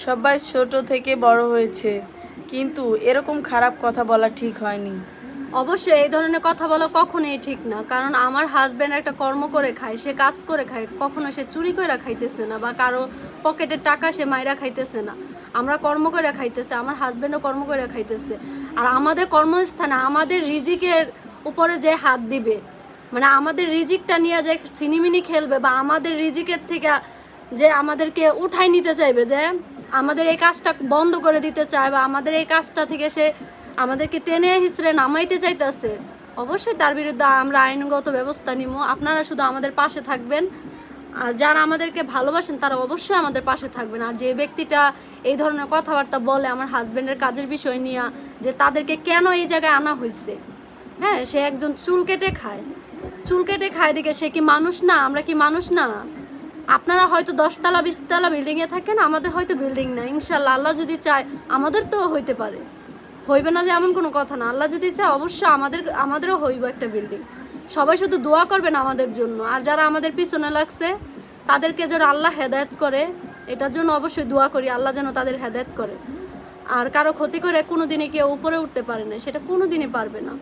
সবাই ছোট থেকে বড় হয়েছে, কিন্তু এরকম খারাপ কথা বলা ঠিক হয়নি। অবশ্যই এই ধরনের কথা বলা কখনোই ঠিক না, কারণ আমার হাজব্যান্ড একটা কর্ম করে খায়, সে কাজ করে খায়, কখনো সে চুরি করে খাইতেছে না বা কারো পকেটের টাকা সে মাইরা খাইতেছে না। আমরা কর্ম করে খাইতেছে, আমার হাজব্যান্ডও কর্ম করে খাইতেছে। আর আমাদের কর্মস্থানে আমাদের রিজিকের উপরে যে হাত দিবে, মানে আমাদের রিজিকটা নিয়ে যে ছিনিমিনি খেলবে বা আমাদের রিজিকের থেকে যে আমাদেরকে উঠাই নিতে চাইবে, যে আমাদের এই কাজটা বন্ধ করে দিতে চায় বা আমাদের এই কাজটা থেকে সে আমাদেরকে টেনে হিসড়ে নামাইতে চাইতেছে, অবশ্যই তার বিরুদ্ধে আমরা আইনগত ব্যবস্থা নিব। আপনারা শুধু আমাদের পাশে থাকবেন, আর যারা আমাদেরকে ভালোবাসেন তারা অবশ্যই আমাদের পাশে থাকবেন। আর যে ব্যক্তিটা এই ধরনের কথাবার্তা বলে আমার হাজব্যান্ডের কাজের বিষয় নিয়ে, যে তাদেরকে কেন এই জায়গায় আনা হয়েছে, হ্যাঁ, সে একজন চুল কেটে খায়, চুল কেটে খায় দিকে সে কি মানুষ না? আমরা কি মানুষ না? আপনারা হয়তো 10 তলা 20 তলা বিল্ডিংয়ে থাকেন, আমাদের হয়তো বিল্ডিং না। ইনশাল্লাহ আল্লাহ যদি চায় আমাদের তো হইতে পারে, হইবে না যে এমন কোনো কথা না। আল্লাহ যদি চায় অবশ্যই আমাদেরও হইব একটা বিল্ডিং। সবাই শুধু দোয়া করবেন আমাদের জন্য। আর যারা আমাদের পিছনে লাগছে তাদেরকে যেন আল্লাহ হেদায়েত করে, এটার জন্য অবশ্যই দোয়া করি, আল্লাহ যেন তাদের হেদায়েত করে। আর কারো ক্ষতি করে কোনো দিনই কেউ উপরে উঠতে পারে না, সেটা কোনো দিনই পারবে না।